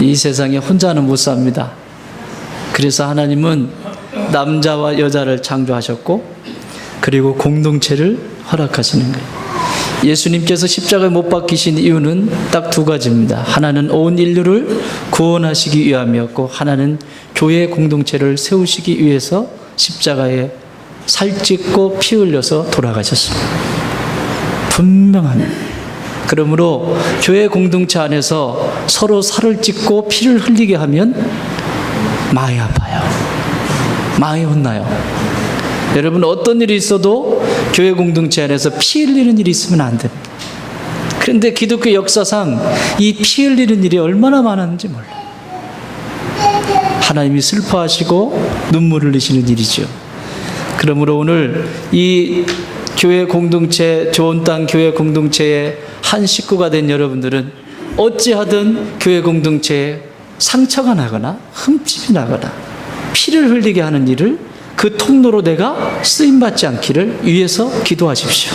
이 세상에 혼자는 못 삽니다. 그래서 하나님은 남자와 여자를 창조하셨고 그리고 공동체를 허락하시는 거예요. 예수님께서 십자가에 못 박히신 이유는 딱 두 가지입니다. 하나는 온 인류를 구원하시기 위함이었고 하나는 교회 공동체를 세우시기 위해서 십자가에 살찢고 피 흘려서 돌아가셨습니다. 분명합니다. 그러므로 교회 공동체 안에서 서로 살을 찢고 피를 흘리게 하면 많이 아파요. 많이 혼나요. 여러분, 어떤 일이 있어도 교회 공동체 안에서 피 흘리는 일이 있으면 안 됩니다. 그런데 기독교 역사상 이 피 흘리는 일이 얼마나 많았는지 몰라요. 하나님이 슬퍼하시고 눈물 흘리시는 일이죠. 그러므로 오늘 이 교회 공동체, 좋은 땅 교회 공동체의 한 식구가 된 여러분들은 어찌하든 교회 공동체에 상처가 나거나 흠집이 나거나 피를 흘리게 하는 일을 그 통로로 내가 쓰임받지 않기를 위해서 기도하십시오.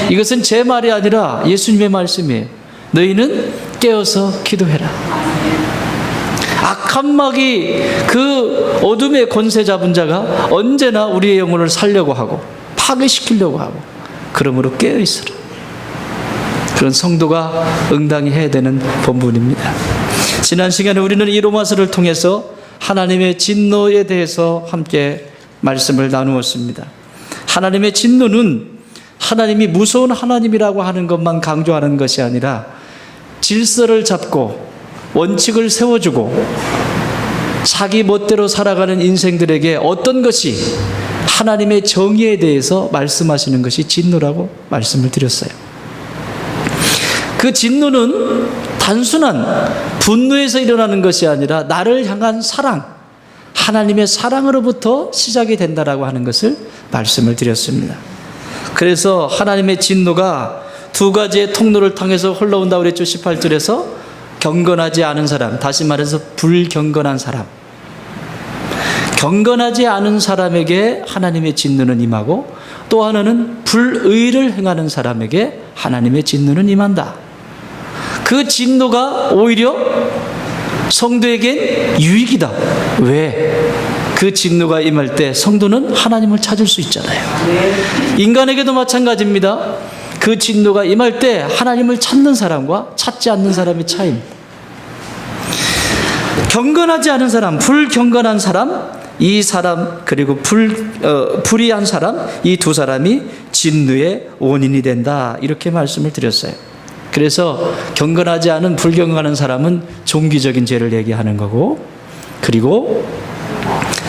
이것은 제 말이 아니라 예수님의 말씀이에요. 너희는 깨어서 기도해라. 악한 마귀, 그 어둠의 권세 잡은 자가 언제나 우리의 영혼을 살려고 하고 파괴시키려고 하고, 그러므로 깨어있으라. 그런 성도가 응당히 해야 되는 본분입니다. 지난 시간에 우리는 이 로마서를 통해서 하나님의 진노에 대해서 함께 말씀을 나누었습니다. 하나님의 진노는 하나님이 무서운 하나님이라고 하는 것만 강조하는 것이 아니라 질서를 잡고 원칙을 세워주고 자기 멋대로 살아가는 인생들에게 어떤 것이 하나님의 정의에 대해서 말씀하시는 것이 진노라고 말씀을 드렸어요. 그 진노는 단순한 분노에서 일어나는 것이 아니라 나를 향한 사랑, 하나님의 사랑으로부터 시작이 된다라고 하는 것을 말씀을 드렸습니다. 그래서 하나님의 진노가 두 가지의 통로를 통해서 흘러온다고 그랬죠. 18절에서 경건하지 않은 사람, 다시 말해서 불경건한 사람, 경건하지 않은 사람에게 하나님의 진노는 임하고, 또 하나는 불의를 행하는 사람에게 하나님의 진노는 임한다. 그 진노가 오히려 성도에겐 유익이다. 왜? 그 진노가 임할 때 성도는 하나님을 찾을 수 있잖아요. 인간에게도 마찬가지입니다. 그 진노가 임할 때 하나님을 찾는 사람과 찾지 않는 사람의 차이입니다. 경건하지 않은 사람, 불경건한 사람, 이 사람, 그리고 불의한 사람, 이 두 사람이 진노의 원인이 된다. 이렇게 말씀을 드렸어요. 그래서 경건하지 않은 불경건한 사람은 종기적인 죄를 얘기하는 거고, 그리고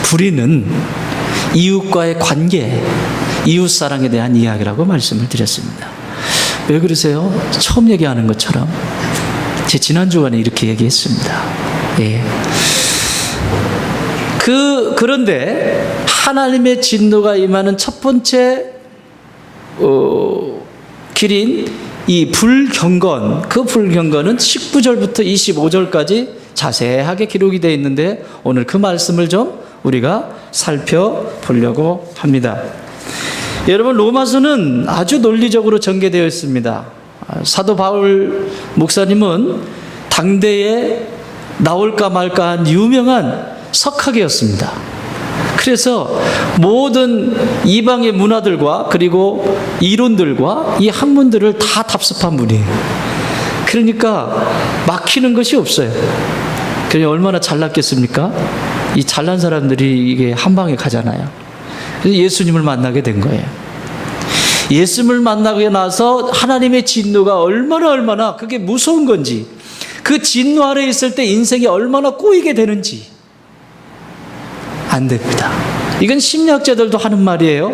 불의는 이웃과의 관계, 이웃사랑에 대한 이야기라고 말씀을 드렸습니다. 왜 그러세요? 처음 얘기하는 것처럼 제 지난 주간에 이렇게 얘기했습니다. 예. 그런데 하나님의 진노가 임하는 첫 번째 길인 이 불경건, 그 불경건은 19절부터 25절까지 자세하게 기록이 되어 있는데 오늘 그 말씀을 좀 우리가 살펴보려고 합니다. 여러분, 로마서는 아주 논리적으로 전개되어 있습니다. 사도 바울 목사님은 당대에 나올까 말까한 유명한 석학이었습니다. 그래서 모든 이방의 문화들과 그리고 이론들과 이 학문들을 다 답습한 분이에요. 그러니까 막히는 것이 없어요. 그러니 얼마나 잘났겠습니까? 이 잘난 사람들이 이게 한 방에 가잖아요. 그래서 예수님을 만나게 된 거예요. 예수님을 만나고 나서 하나님의 진노가 얼마나 그게 무서운 건지, 그 진노 아래 있을 때 인생이 얼마나 꼬이게 되는지 안 됩니다. 이건 심리학자들도 하는 말이에요.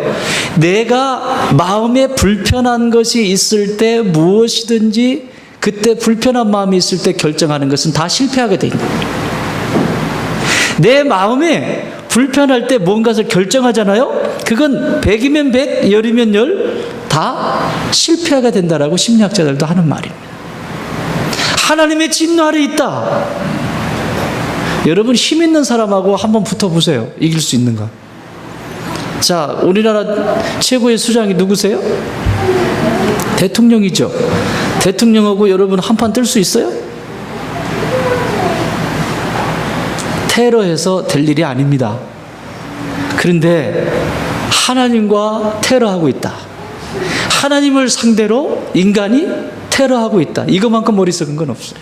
내가 마음에 불편한 것이 있을 때 무엇이든지 그때 불편한 마음이 있을 때 결정하는 것은 다 실패하게 돼 있는 거예요. 내 마음에 불편할 때 뭔가를 결정하잖아요. 그건 100이면 100, 10이면 10 다 실패하게 된다라고 심리학자들도 하는 말입니다. 하나님의 진노 아래 있다. 여러분, 힘 있는 사람하고 한번 붙어보세요. 이길 수 있는가? 자, 우리나라 최고의 수장이 누구세요? 대통령이죠. 대통령하고 여러분 한판 뜰 수 있어요? 테러해서 될 일이 아닙니다. 그런데 하나님과 테러하고 있다. 하나님을 상대로 인간이 테러하고 있다. 이것만큼 머리 썩은 건 없어요.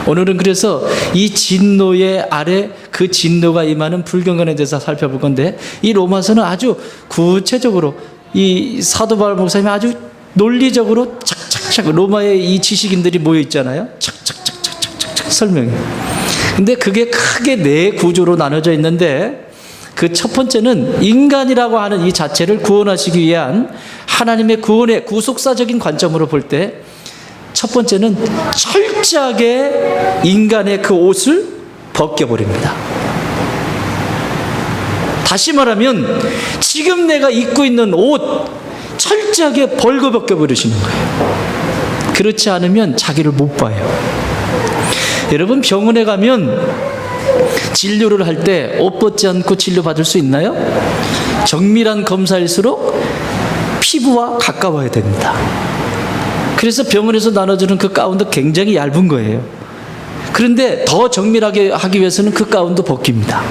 오늘은 그래서 이 진노의 아래 그 진노가 임하는 불경건에 대해서 살펴볼 건데, 이 로마서는 아주 구체적으로 이 사도 바울 목사님이 아주 논리적으로 착착착 로마의 이 지식인들이 모여 있잖아요. 착착착착착착 설명해요. 근데 그게 크게 네 구조로 나눠져 있는데, 그 첫 번째는 인간이라고 하는 이 자체를 구원하시기 위한 하나님의 구원의 구속사적인 관점으로 볼 때, 첫 번째는 철저하게 인간의 그 옷을 벗겨버립니다. 다시 말하면 지금 내가 입고 있는 옷 철저하게 벌거벗겨버리시는 거예요. 그렇지 않으면 자기를 못 봐요. 여러분, 병원에 가면 진료를 할 때 옷 벗지 않고 진료받을 수 있나요? 정밀한 검사일수록 피부와 가까워야 됩니다. 그래서 병원에서 나눠주는 그 가운도 굉장히 얇은 거예요. 그런데 더 정밀하게 하기 위해서는 그 가운도 벗깁니다.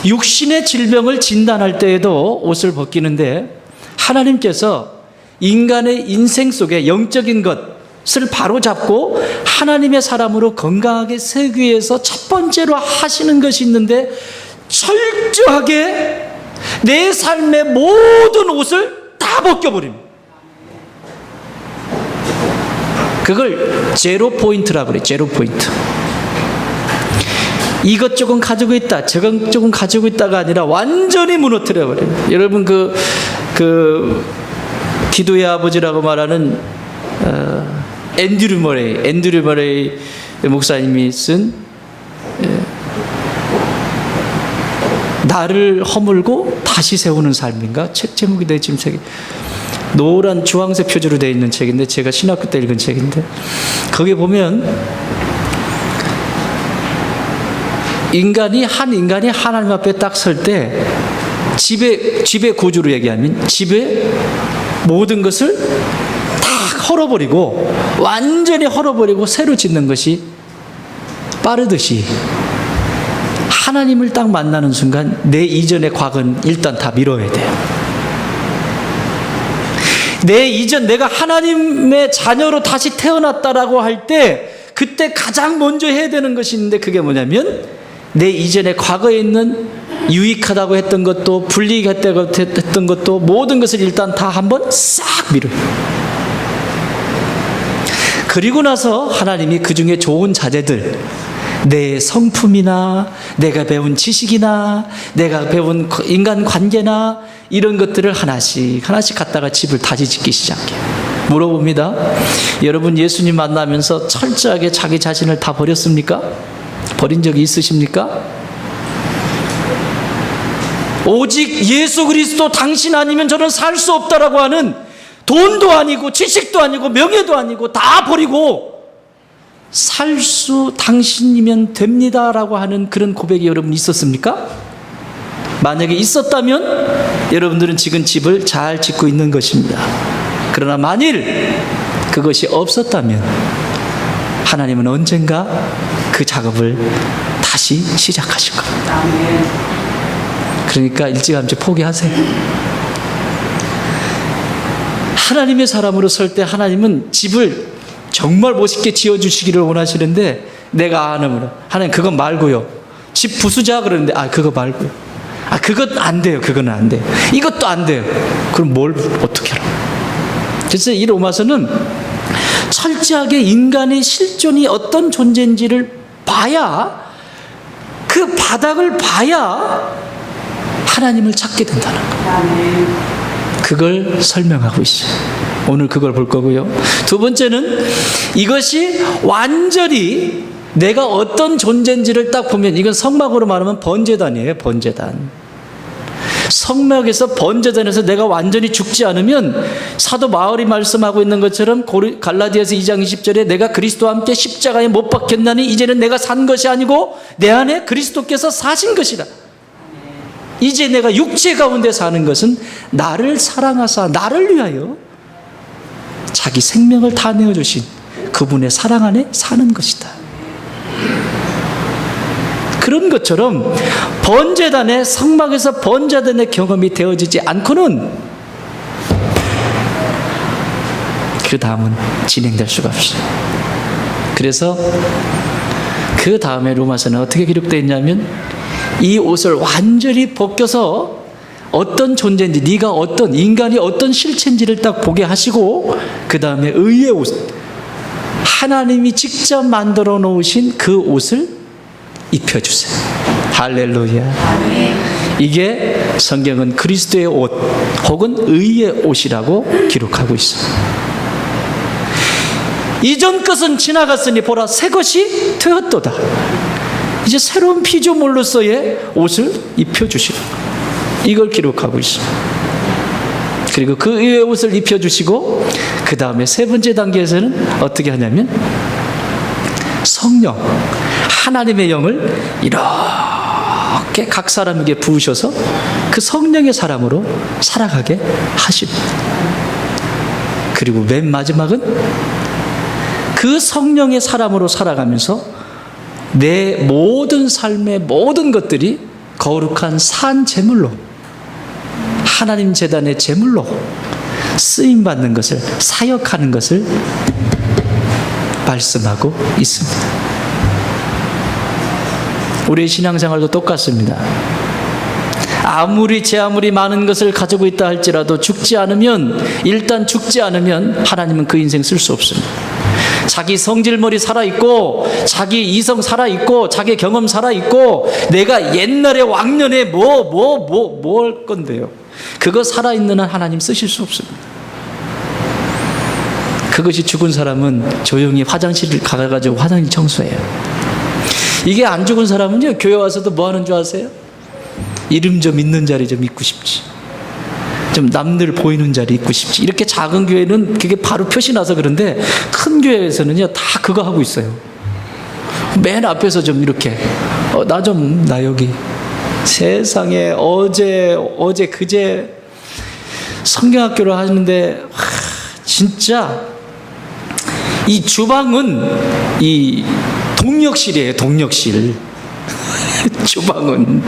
육신의 질병을 진단할 때에도 옷을 벗기는데, 하나님께서 인간의 인생 속에 영적인 것을 바로잡고 하나님의 사람으로 건강하게 세우기 위해서 첫 번째로 하시는 것이 있는데, 철저하게 내 삶의 모든 옷을 다 벗겨버립니다. 그걸 제로 포인트라고 그래요. 제로 포인트. 이것 조금 가지고 있다, 저것 조금 가지고 있다가 아니라 완전히 무너뜨려 버려요. 여러분, 그 기도의 아버지라고 말하는 앤드류 머레이 목사님이 쓴 나를 허물고 다시 세우는 삶인가? 책 제목이 내 지금 책이 노란 주황색 표지로 되어 있는 책인데, 제가 신학교 때 읽은 책인데, 거기에 보면 인간이 하나님 앞에 딱 설 때 집의 구조로 얘기하면 집의 모든 것을 다 헐어버리고, 완전히 헐어버리고 새로 짓는 것이 빠르듯이 하나님을 딱 만나는 순간 내 이전의 과거는 일단 다 미뤄야 돼요. 내 이전, 내가 하나님의 자녀로 다시 태어났다라고 할 때 그때 가장 먼저 해야 되는 것이 있는데, 그게 뭐냐면 내 이전의 과거에 있는 유익하다고 했던 것도 불리하다고 했던 것도 모든 것을 일단 다 한번 싹 밀어요. 그리고 나서 하나님이 그 중에 좋은 자재들, 내 성품이나 내가 배운 지식이나 내가 배운 인간관계나 이런 것들을 하나씩 갖다가 집을 다시 짓기 시작해요. 물어봅니다. 여러분, 예수님 만나면서 철저하게 자기 자신을 다 버렸습니까? 버린 적이 있으십니까? 오직 예수 그리스도 당신 아니면 저는 살 수 없다라고 하는, 돈도 아니고 지식도 아니고 명예도 아니고 다 버리고 살 수 당신이면 됩니다라고 하는 그런 고백이 여러분 있었습니까? 만약에 있었다면 여러분들은 지금 집을 잘 짓고 있는 것입니다. 그러나 만일 그것이 없었다면 하나님은 언젠가 그 작업을 다시 시작하실 겁니다. 그러니까 일찌감치 포기하세요. 하나님의 사람으로 설 때 하나님은 집을 정말 멋있게 지어주시기를 원하시는데, 내가 아는 하나님 그건 말고요. 집 부수자 그러는데, 그거 말고요. 그건 안 돼요. 그건 안 돼요. 이것도 안 돼요. 그럼 뭘 어떻게 하라고? 그래서 이 로마서는 철저하게 인간의 실존이 어떤 존재인지를 봐야, 그 바닥을 봐야 하나님을 찾게 된다는 거예요. 그걸 설명하고 있어요. 오늘 그걸 볼 거고요. 두 번째는 이것이 완전히 내가 어떤 존재인지를 딱 보면, 이건 성막으로 말하면 번제단이에요. 번제단. 성막에서 번제단에서 내가 완전히 죽지 않으면 사도 바울이 말씀하고 있는 것처럼 갈라디아서 2장 20절에 내가 그리스도와 함께 십자가에 못 박혔나니 이제는 내가 산 것이 아니고 내 안에 그리스도께서 사신 것이라. 이제 내가 육체 가운데 사는 것은 나를 사랑하사 나를 위하여 자기 생명을 다 내어주신 그분의 사랑 안에 사는 것이다. 그런 것처럼 번제단의 성막에서 번제단의 경험이 되어지지 않고는 그 다음은 진행될 수가 없어요. 그래서 그 다음에 로마서는 어떻게 기록되어 있냐면 이 옷을 완전히 벗겨서 어떤 존재인지, 네가 어떤 인간이 어떤 실체인지를 딱 보게 하시고 그 다음에 의의 옷, 하나님이 직접 만들어 놓으신 그 옷을 입혀주세요. 할렐루야. 이게 성경은 그리스도의 옷 혹은 의의 옷이라고 기록하고 있습니다. 이전 것은 지나갔으니 보라 새 것이 되었도다. 이제 새로운 피조물로서의 옷을 입혀주시고 이걸 기록하고 있습니다. 그리고 그 의의 옷을 입혀주시고 그 다음에 세 번째 단계에서는 어떻게 하냐면 성령, 하나님의 영을 이렇게 각 사람에게 부으셔서 그 성령의 사람으로 살아가게 하십니다. 그리고 맨 마지막은 그 성령의 사람으로 살아가면서 내 모든 삶의 모든 것들이 거룩한 산 제물로, 하나님 제단의 제물로 쓰임받는 것을, 사역하는 것을 말씀하고 있습니다. 우리의 신앙생활도 똑같습니다. 제 아무리 많은 것을 가지고 있다 할지라도 일단 죽지 않으면 하나님은 그 인생 쓸 수 없습니다. 자기 성질머리 살아있고, 자기 이성 살아있고, 자기 경험 살아있고, 내가 옛날에 왕년에 뭐 할 건데요. 그거 살아있는 한 하나님 쓰실 수 없습니다. 그것이 죽은 사람은 조용히 화장실을 가가지고 화장실 청소해요. 이게 안 죽은 사람은요, 교회 와서도 뭐 하는 줄 아세요? 이름 좀 있는 자리 좀 있고 싶지, 좀 남들 보이는 자리 있고 싶지. 이렇게 작은 교회는 그게 바로 표시 나서 그런데 큰 교회에서는요 다 그거 하고 있어요. 맨 앞에서 좀 이렇게 나 여기 세상에 어제 그제 성경학교를 하는데 진짜 이 주방은 이 동력실이에요. 동력실. 주방은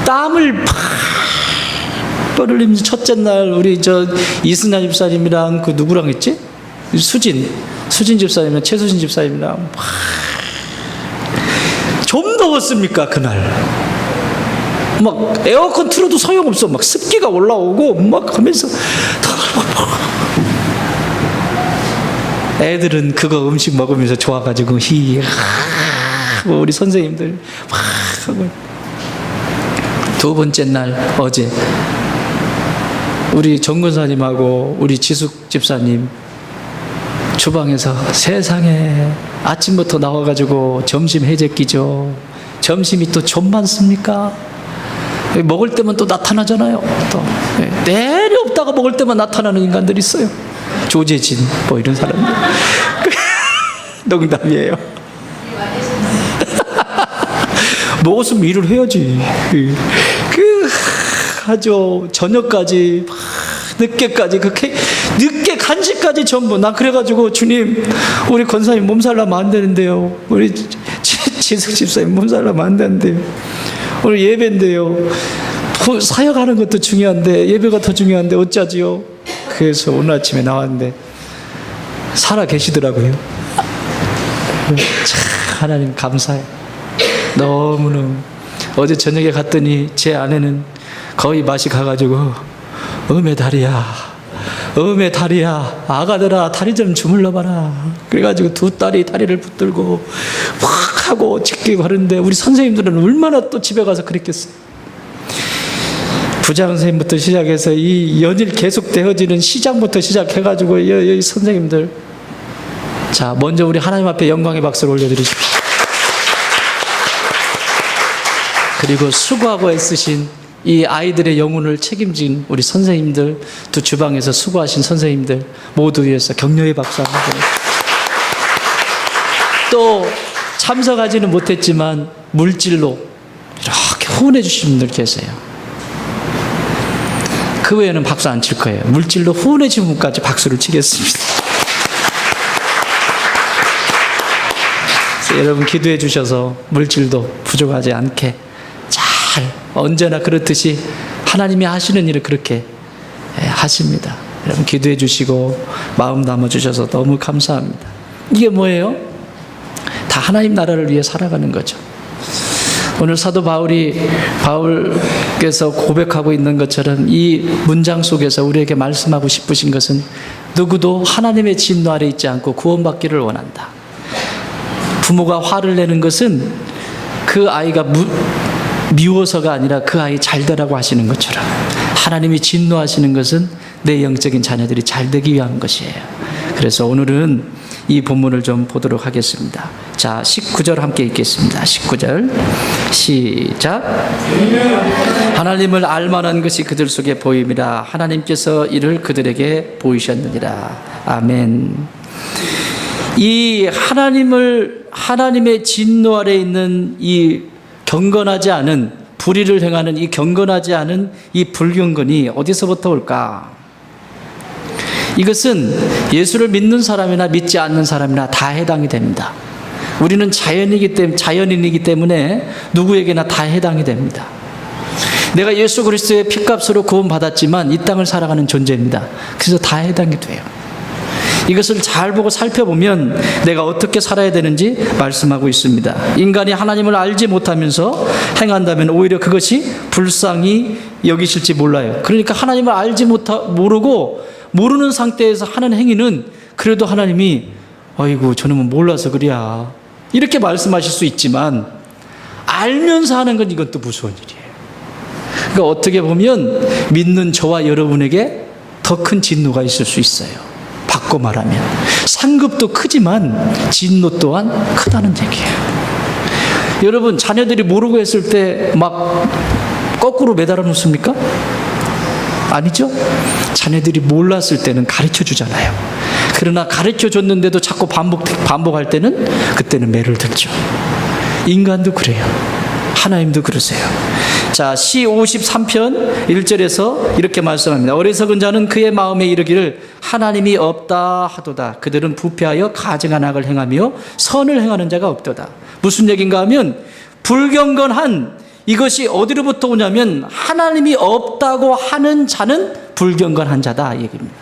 땀을 뻘 흘리면서 첫째 날 우리 이승나 집사님이랑 그 누구랑 했지? 수진 집사님이랑 최수진 집사님이랑 좀 더웠습니까 그날? 막 에어컨 틀어도 소용없어. 막 습기가 올라오고 막 하면서 애들은 그거 음식 먹으면서 좋아가지고 우리 선생님들 막 하고. 두 번째 날 어제 우리 정근사님하고 우리 지숙 집사님 주방에서 세상에 아침부터 나와가지고 점심 해제끼죠. 점심이 또 좀 많습니까? 먹을 때만 또 나타나잖아요. 또 내리 없다가 먹을 때만 나타나는 인간들이 있어요. 조재진 뭐 이런 사람들. 농담이에요. 먹었으면 일을 해야지. 하죠. 저녁까지 늦게까지 늦게 간식까지 전부. 나 그래가지고 주님 우리 권사님 몸살 나면 안 되는데요. 우리 지숙 집사님 몸살 나면 안 되는데요. 오늘 예배인데요. 사역하는 것도 중요한데 예배가 더 중요한데 어쩌지요? 그래서 오늘 아침에 나왔는데 살아 계시더라고요. 참 하나님 감사해요. 너무너무. 어제 저녁에 갔더니 제 아내는 거의 맛이 가가지고 어메 다리야 아가들아 다리 좀 주물러봐라. 그래가지고 두 딸이 다리를 붙들고 확 하고 찢기고 하는데 우리 선생님들은 얼마나 또 집에 가서 그랬겠어요. 부장 선생님부터 시작해서 이 연일 계속 되어지는 시장부터 시작해가지고 이 선생님들, 자 먼저 우리 하나님 앞에 영광의 박수를 올려드리십시오. 그리고 수고하고 애쓰신 이 아이들의 영혼을 책임진 우리 선생님들, 또 주방에서 수고하신 선생님들 모두 위해서 격려의 박수 한번 드립니다. 또 참석하지는 못했지만 물질로 이렇게 후원해 주신 분들 계세요. 그 외에는 박수 안 칠 거예요. 물질로 후원해 주신 분까지 박수를 치겠습니다. 여러분 기도해 주셔서 물질도 부족하지 않게 잘 언제나 그렇듯이 하나님이 하시는 일을 그렇게 하십니다. 여러분 기도해 주시고 마음 담아 주셔서 너무 감사합니다. 이게 뭐예요? 다 하나님 나라를 위해 살아가는 거죠. 오늘 사도 바울께서 고백하고 있는 것처럼 이 문장 속에서 우리에게 말씀하고 싶으신 것은 누구도 하나님의 진노 아래 있지 않고 구원받기를 원한다. 부모가 화를 내는 것은 그 아이가 미워서가 아니라 그 아이 잘 되라고 하시는 것처럼 하나님이 진노하시는 것은 내 영적인 자녀들이 잘 되기 위한 것이에요. 그래서 오늘은 이 본문을 좀 보도록 하겠습니다. 자, 19절 함께 읽겠습니다. 19절 시작. 하나님을 알만한 것이 그들 속에 보임이라 하나님께서 이를 그들에게 보이셨느니라. 아멘. 이 하나님의 진노 아래 있는 이 경건하지 않은 불의를 행하는 이 경건하지 않은 이 불경건이 어디서부터 올까? 이것은 예수를 믿는 사람이나 믿지 않는 사람이나 다 해당이 됩니다. 우리는 자연인이기 때문에 누구에게나 다 해당이 됩니다. 내가 예수 그리스도의 피값으로 구원받았지만 이 땅을 살아가는 존재입니다. 그래서 다 해당이 돼요. 이것을 잘 보고 살펴보면 내가 어떻게 살아야 되는지 말씀하고 있습니다. 인간이 하나님을 알지 못하면서 행한다면 오히려 그것이 불쌍히 여기실지 몰라요. 그러니까 하나님을 알지 모르는 상태에서 하는 행위는 그래도 하나님이 아이고 저놈은 몰라서 그래야 이렇게 말씀하실 수 있지만 알면서 하는 건 이건 또 무서운 일이에요. 그러니까 어떻게 보면 믿는 저와 여러분에게 더 큰 진노가 있을 수 있어요. 바꿔 말하면 상급도 크지만 진노 또한 크다는 얘기예요. 여러분 자녀들이 모르고 했을 때 막 거꾸로 매달아 놓습니까? 아니죠? 자녀들이 몰랐을 때는 가르쳐 주잖아요. 그러나 가르쳐 줬는데도 자꾸 반복할 때는 그때는 매를 들죠. 인간도 그래요. 하나님도 그러세요. 자, 시 53편 1절에서 이렇게 말씀합니다. 어리석은 자는 그의 마음에 이르기를 하나님이 없다 하도다. 그들은 부패하여 가증한 악을 행하며 선을 행하는 자가 없도다. 무슨 얘기인가 하면 불경건한 이것이 어디로부터 오냐면 하나님이 없다고 하는 자는 불경건한 자다 이 얘기입니다.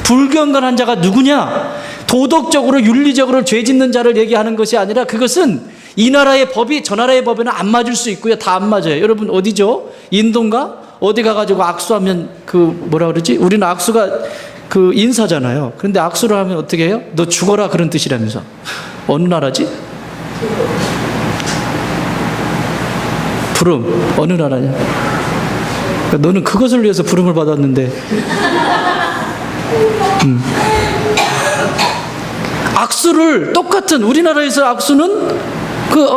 불경건한 자가 누구냐? 도덕적으로 윤리적으로 죄 짓는 자를 얘기하는 것이 아니라 그것은 이 나라의 법이 저 나라의 법에는 안 맞을 수 있고요. 다 안 맞아요. 여러분 어디죠? 인도인가? 어디 가가지고 악수하면 뭐라 그러지? 우리는 악수가 인사잖아요. 그런데 악수를 하면 어떻게 해요? 너 죽어라 그런 뜻이라면서. 어느 나라지? 부름 어느 나라냐? 그러니까 너는 그것을 위해서 부름을 받았는데 악수를 똑같은 우리나라에서 악수는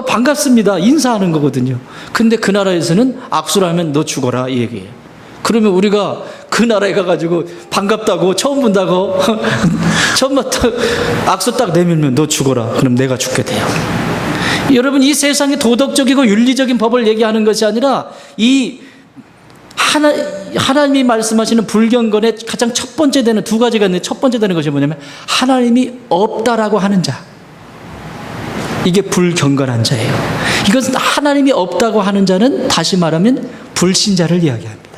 반갑습니다 인사하는 거거든요. 근데 그 나라에서는 악수를 하면 너 죽어라 이 얘기예요. 그러면 우리가 그 나라에 가가지고 반갑다고 처음 본다고 처음부터 악수 딱 내밀면 너 죽어라 그럼 내가 죽게 돼요. 여러분 이 세상의 도덕적이고 윤리적인 법을 얘기하는 것이 아니라 이 하나님이 말씀하시는 불경건의 가장 첫 번째 되는 두 가지가 있는데 첫 번째 되는 것이 뭐냐면 하나님이 없다라고 하는 자. 이게 불경건한 자예요. 이것은 하나님이 없다고 하는 자는 다시 말하면 불신자를 이야기합니다.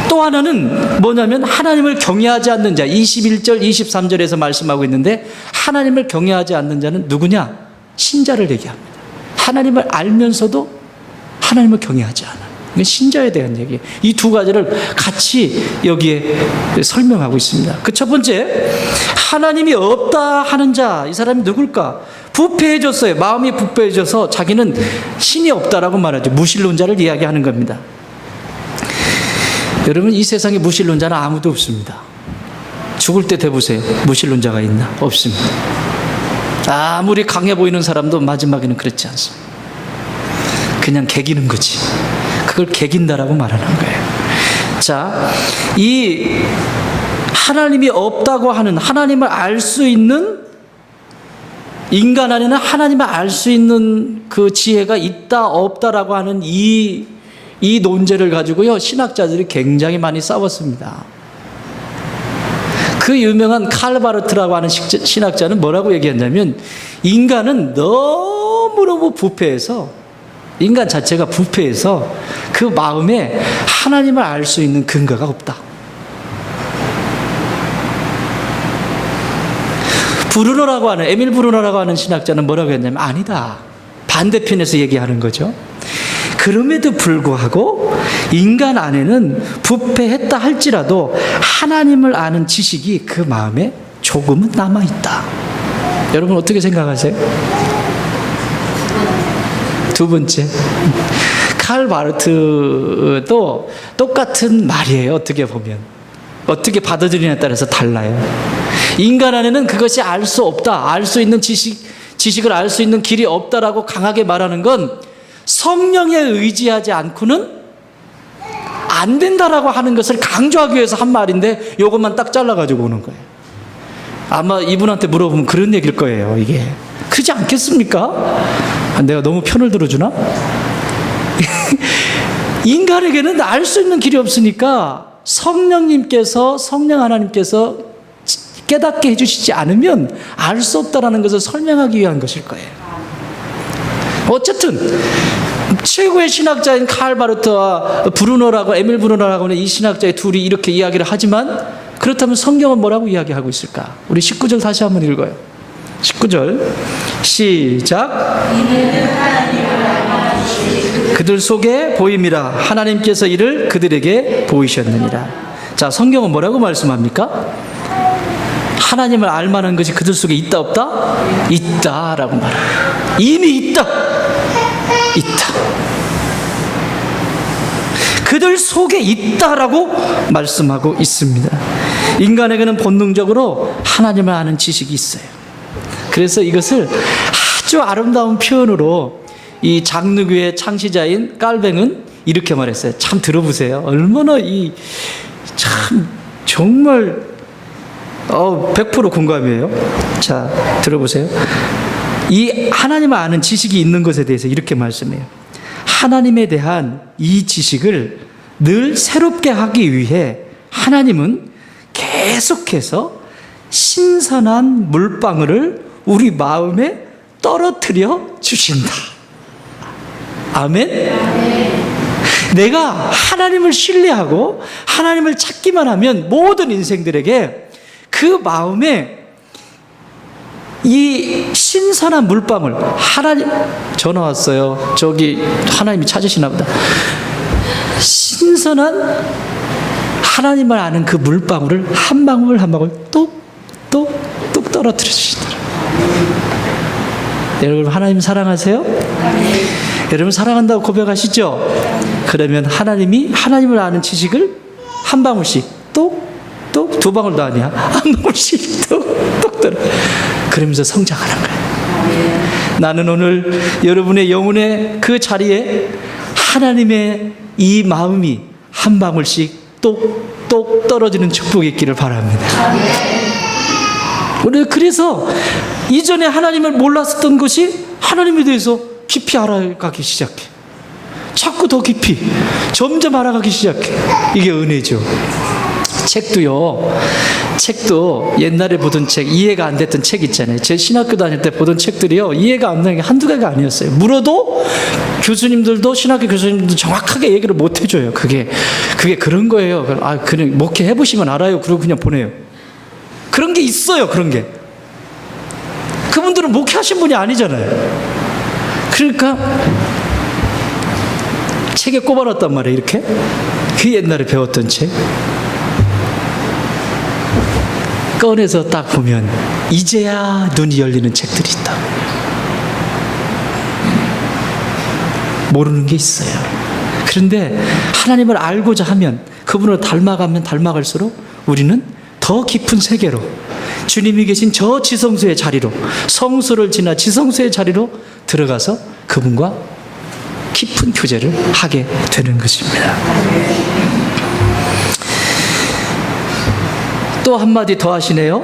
또 하나는 뭐냐면 하나님을 경외하지 않는 자. 21절 23절에서 말씀하고 있는데 하나님을 경외하지 않는 자는 누구냐? 신자를 얘기합니다. 하나님을 알면서도 하나님을 경외하지 않아. 이건 신자에 대한 얘기예요. 이 두 가지를 같이 여기에 설명하고 있습니다. 그 첫 번째 하나님이 없다 하는 자. 이 사람이 누굴까? 부패해졌어요. 마음이 부패해져서 자기는 신이 없다라고 말하죠. 무신론자를 이야기하는 겁니다. 여러분 이 세상에 무신론자는 아무도 없습니다. 죽을 때 대보세요. 무신론자가 있나? 없습니다. 아무리 강해 보이는 사람도 마지막에는 그렇지 않습니다. 그냥 개기는 거지. 그걸 개긴다라고 말하는 거예요. 자, 이 하나님이 없다고 하는 하나님을 알 수 있는 인간 안에는 하나님을 알 수 있는 그 지혜가 있다 없다라고 하는 이 논제를 가지고요 신학자들이 굉장히 많이 싸웠습니다. 그 유명한 칼 바르트라고 하는 신학자는 뭐라고 얘기했냐면, 인간은 너무너무 부패해서, 인간 자체가 부패해서 그 마음에 하나님을 알 수 있는 근거가 없다. 에밀 브루너라고 하는 신학자는 뭐라고 했냐면, 아니다, 반대편에서 얘기하는 거죠. 그럼에도 불구하고 인간 안에는 부패했다 할지라도 하나님을 아는 지식이 그 마음에 조금은 남아있다. 여러분 어떻게 생각하세요? 두 번째, 칼 바르트도 똑같은 말이에요. 어떻게 보면 어떻게 받아들이냐에 따라서 달라요. 인간 안에는 그것이 알 수 없다, 알 수 있는 지식을 알 수 있는 길이 없다라고 강하게 말하는 건 성령에 의지하지 않고는 안 된다라고 하는 것을 강조하기 위해서 한 말인데, 이것만 딱 잘라가지고 오는 거예요. 아마 이분한테 물어보면 그런 얘기일 거예요. 이게 그렇지 않겠습니까? 내가 너무 편을 들어주나? 인간에게는 알 수 있는 길이 없으니까 성령 하나님께서 깨닫게 해주시지 않으면 알 수 없다라는 것을 설명하기 위한 것일 거예요. 어쨌든 최고의 신학자인 칼 바르트와 에밀 브루너라고 하는 이 신학자의 둘이 이렇게 이야기를 하지만, 그렇다면 성경은 뭐라고 이야기하고 있을까? 우리 19절 다시 한번 읽어요. 19절 시작. 그들 속에 보임이라 하나님께서 이를 그들에게 보이셨느니라. 자, 성경은 뭐라고 말씀합니까? 하나님을 알만한 것이 그들 속에 있다 없다? 있다라고 말합니다. 이미 있다. 그들 속에 있다라고 말씀하고 있습니다. 인간에게는 본능적으로 하나님을 아는 지식이 있어요. 그래서 이것을 아주 아름다운 표현으로 이 장르교의 창시자인 깔뱅은 이렇게 말했어요. 참 들어보세요. 얼마나 정말 100% 공감이에요. 자, 들어보세요. 이 하나님을 아는 지식이 있는 것에 대해서 이렇게 말씀해요. 하나님에 대한 이 지식을 늘 새롭게 하기 위해 하나님은 계속해서 신선한 물방울을 우리 마음에 떨어뜨려 주신다. 아멘? 내가 하나님을 신뢰하고 하나님을 찾기만 하면 모든 인생들에게 그 마음에 이 신선한 물방울, 전화 왔어요. 저기 하나님이 찾으시나 보다. 신선한 하나님을 아는 그 물방울을 한 방울 한 방울 똑똑똑 떨어뜨려 주시더라. 여러분 하나님 사랑하세요? 여러분 사랑한다고 고백하시죠? 그러면 하나님을 아는 지식을 한 방울씩 똑똑, 두 방울도 아니야, 한 방울씩 똑똑 떨어. 그러면서 성장하는 거예요. 나는 오늘 여러분의 영혼의 그 자리에 하나님의 이 마음이 한 방울씩 똑똑 떨어지는 축복이 있기를 바랍니다. 우리 그래서 이전에 하나님을 몰랐었던 것이 하나님에 대해서 깊이 알아가기 시작해. 자꾸 더 깊이, 점점 알아가기 시작해. 이게 은혜죠. 책도 옛날에 보던 책, 이해가 안 됐던 책 있잖아요. 제 신학교 다닐 때 보던 책들이요, 이해가 안 되는 게 한두 개가 아니었어요. 물어도 교수님들도, 신학교 교수님들도 정확하게 얘기를 못 해줘요. 그게 그런 거예요. 그냥 목회 해보시면 알아요. 그러고 그냥 보내요. 그런 게 있어요. 그런 게. 그분들은 목회하신 분이 아니잖아요. 그러니까 책에 꼽아놨단 말이에요. 이렇게. 그 옛날에 배웠던 책 꺼내서 딱 보면 이제야 눈이 열리는 책들이 있다. 모르는 게 있어요. 그런데 하나님을 알고자 하면, 그분을 닮아가면 닮아갈수록 우리는 더 깊은 세계로, 주님이 계신 저 지성소의 자리로, 성소를 지나 지성소의 자리로 들어가서 그분과 깊은 교제를 하게 되는 것입니다. 또 한마디 더 하시네요.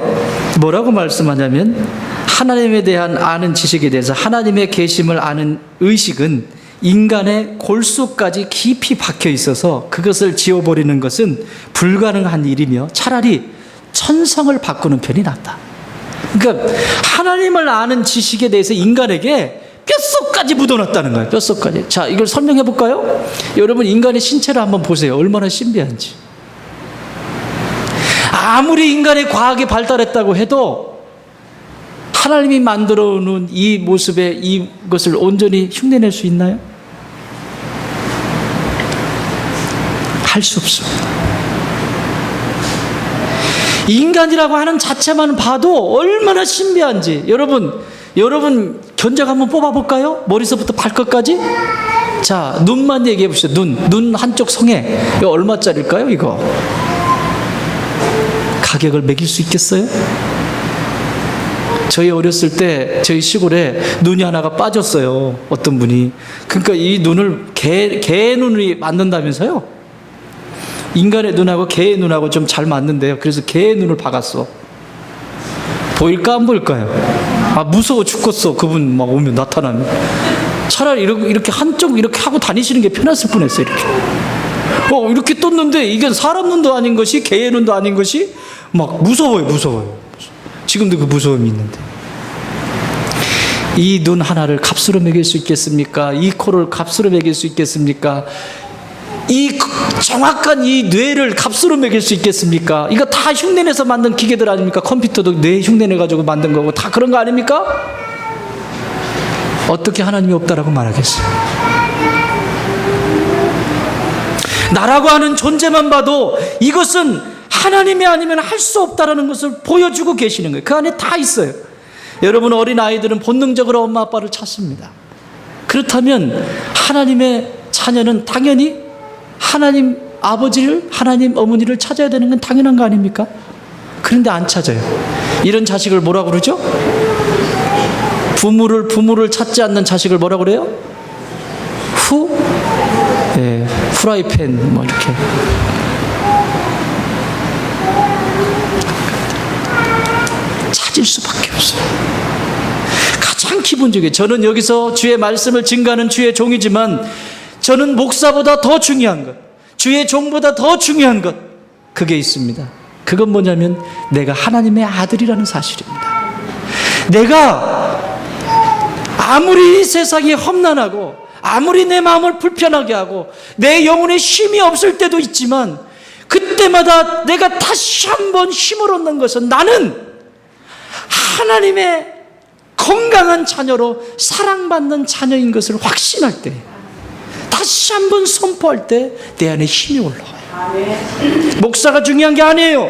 뭐라고 말씀하냐면, 하나님에 대한 아는 지식에 대해서, 하나님의 계심을 아는 의식은 인간의 골수까지 깊이 박혀 있어서 그것을 지워버리는 것은 불가능한 일이며 차라리 천성을 바꾸는 편이 낫다. 그러니까 하나님을 아는 지식에 대해서 인간에게 뼛속까지 묻어놨다는 거예요. 뼛속까지. 자, 이걸 설명해 볼까요? 여러분, 인간의 신체를 한번 보세요. 얼마나 신비한지. 아무리 인간의 과학이 발달했다고 해도 하나님이 만들어 놓은 이 모습에 이것을 온전히 흉내낼 수 있나요? 할 수 없습니다. 인간이라고 하는 자체만 봐도 얼마나 신비한지. 여러분 견적 한번 뽑아볼까요? 머리서부터 발끝까지. 자, 눈만 얘기해 보시죠. 눈 한쪽 성에. 이거 얼마짜리일까요? 이거 가격을 매길 수 있겠어요? 저희 어렸을 때 저희 시골에 눈이 하나가 빠졌어요. 어떤 분이. 그러니까 이 눈을 개 눈이 만든다면서요. 인간의 눈하고 개의 눈하고 좀 잘 맞는데요. 그래서 개의 눈을 박았어. 보일까 안 보일까요? 아, 무서워 죽겠어. 그분 막 오면 나타나면. 차라리 이렇게 한쪽 이렇게 하고 다니시는 게 편했을 뻔했어요. 이렇게. 이렇게 떴는데 이게 사람 눈도 아닌 것이 개의 눈도 아닌 것이 막 무서워요. 지금도 그 무서움이 있는데. 이 눈 하나를 값으로 매길 수 있겠습니까? 이 코를 값으로 매길 수 있겠습니까? 이 정확한 이 뇌를 값으로 매길 수 있겠습니까? 이거 다 흉내내서 만든 기계들 아닙니까? 컴퓨터도 뇌 흉내내가지고 만든 거고 다 그런 거 아닙니까? 어떻게 하나님이 없다라고 말하겠어요? 나라고 하는 존재만 봐도 이것은 하나님이 아니면 할 수 없다라는 것을 보여주고 계시는 거예요. 그 안에 다 있어요. 여러분, 어린아이들은 본능적으로 엄마 아빠를 찾습니다. 그렇다면 하나님의 자녀는 당연히 하나님 아버지를, 하나님 어머니를 찾아야 되는 건 당연한 거 아닙니까? 그런데 안 찾아요. 이런 자식을 뭐라고 그러죠? 부모를 찾지 않는 자식을 뭐라고 그래요? 후라이팬 뭐 이렇게. 찾을 수밖에 없어요. 가장 기본적이에요. 저는 여기서 주의 말씀을 증거하는 주의 종이지만 저는 목사보다 더 중요한 것, 주의 종보다 더 중요한 것, 그게 있습니다. 그건 뭐냐면 내가 하나님의 아들이라는 사실입니다. 내가 아무리 이 세상이 험난하고 아무리 내 마음을 불편하게 하고 내 영혼에 쉼이 없을 때도 있지만 그때마다 내가 다시 한번 힘을 얻는 것은 나는 하나님의 건강한 자녀로 사랑받는 자녀인 것을 확신할 때, 다시 한번 선포할 때 내 안에 힘이 올라와요. 목사가 중요한 게 아니에요.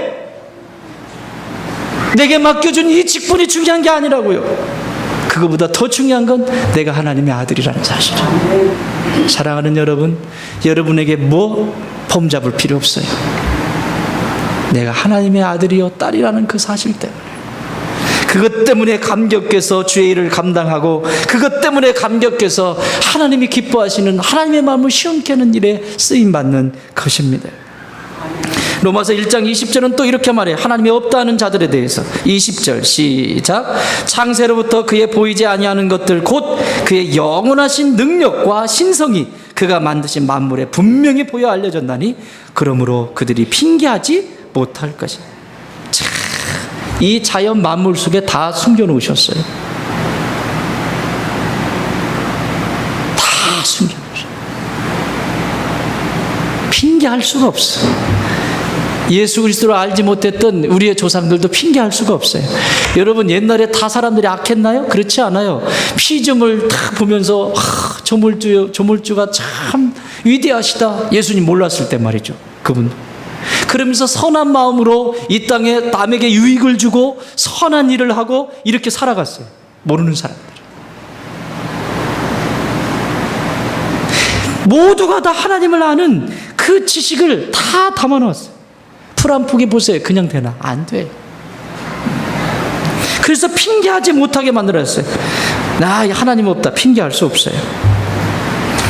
내게 맡겨준 이 직분이 중요한 게 아니라고요. 그거보다 더 중요한 건 내가 하나님의 아들이라는 사실이에요. 사랑하는 여러분, 여러분에게 폼 잡을 필요 없어요. 내가 하나님의 아들이요 딸이라는 그 사실 때문에, 그것 때문에 감격해서 주의 일을 감당하고, 그것 때문에 감격해서 하나님이 기뻐하시는 하나님의 마음을 시원케 하는 일에 쓰임받는 것입니다. 로마서 1장 20절은 또 이렇게 말해요. 하나님이 없다 하는 자들에 대해서. 20절 시작. 창세로부터 그의 보이지 아니하는 것들 곧 그의 영원하신 능력과 신성이 그가 만드신 만물에 분명히 보여 알려졌나니 그러므로 그들이 핑계하지 못할 것이다. 이 자연 만물 속에 다 숨겨놓으셨어요. 다 숨겨놓으셨어요. 핑계할 수가 없어요. 예수 그리스도를 알지 못했던 우리의 조상들도 핑계할 수가 없어요. 여러분, 옛날에 다 사람들이 악했나요? 그렇지 않아요. 피즘을 다 보면서 조물주가 참 위대하시다. 예수님 몰랐을 때 말이죠. 그분. 그러면서 선한 마음으로 이 땅에 남에게 유익을 주고 선한 일을 하고 이렇게 살아갔어요. 모르는 사람들. 모두가 다 하나님을 아는 그 지식을 다 담아놓았어요. 풀 한 포기 보세요. 그냥 되나? 안 돼. 그래서 핑계하지 못하게 만들었어요. 나 하나님 없다. 핑계할 수 없어요.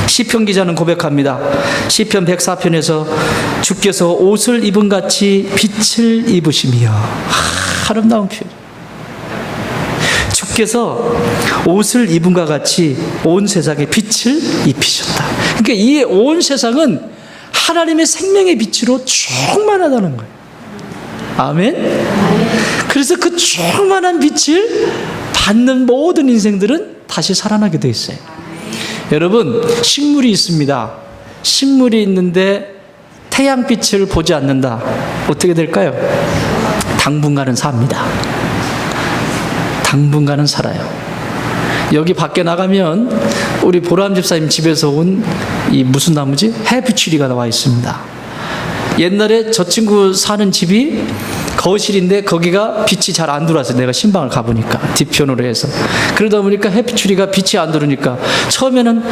시편 기자는 고백합니다. 시편 104편에서 주께서 옷을 입은 같이 빛을 입으시며, 아름다운 표현. 주께서 옷을 입은 것 같이 온 세상에 빛을 입히셨다. 그러니까 이 온 세상은 하나님의 생명의 빛으로 충만하다는 거예요. 아멘. 그래서 그 충만한 빛을 받는 모든 인생들은 다시 살아나게 돼 있어요. 여러분, 식물이 있습니다. 식물이 있는데 태양빛을 보지 않는다. 어떻게 될까요? 당분간은 삽니다. 당분간은 살아요. 여기 밖에 나가면 우리 보람 집사님 집에서 온 이 무슨 나무지? 해피추리가 나와 있습니다. 옛날에 저 친구 사는 집이 거실인데 거기가 빛이 잘 안 들어왔어요. 내가 신방을 가보니까 뒤편으로 해서. 그러다 보니까 해피추리가 빛이 안 들어오니까 처음에는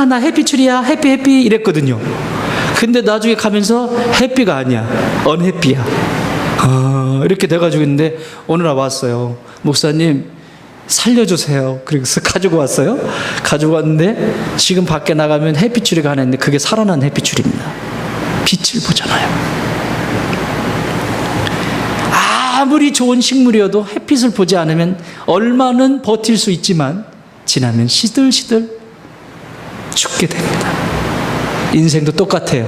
나 해피추리야 해피 이랬거든요. 근데 나중에 가면서 해피가 아니야, 언해피야. 이렇게 돼가지고 있는데 오늘 왔어요. 목사님 살려주세요. 그래서 가지고 왔어요. 가지고 왔는데 지금 밖에 나가면 해피추리가 하나 있는데 그게 살아난 해피추리입니다. 빛을 보잖아요. 아무리 좋은 식물이어도 햇빛을 보지 않으면 얼마는 버틸 수 있지만 지나면 시들시들 죽게 됩니다. 인생도 똑같아요.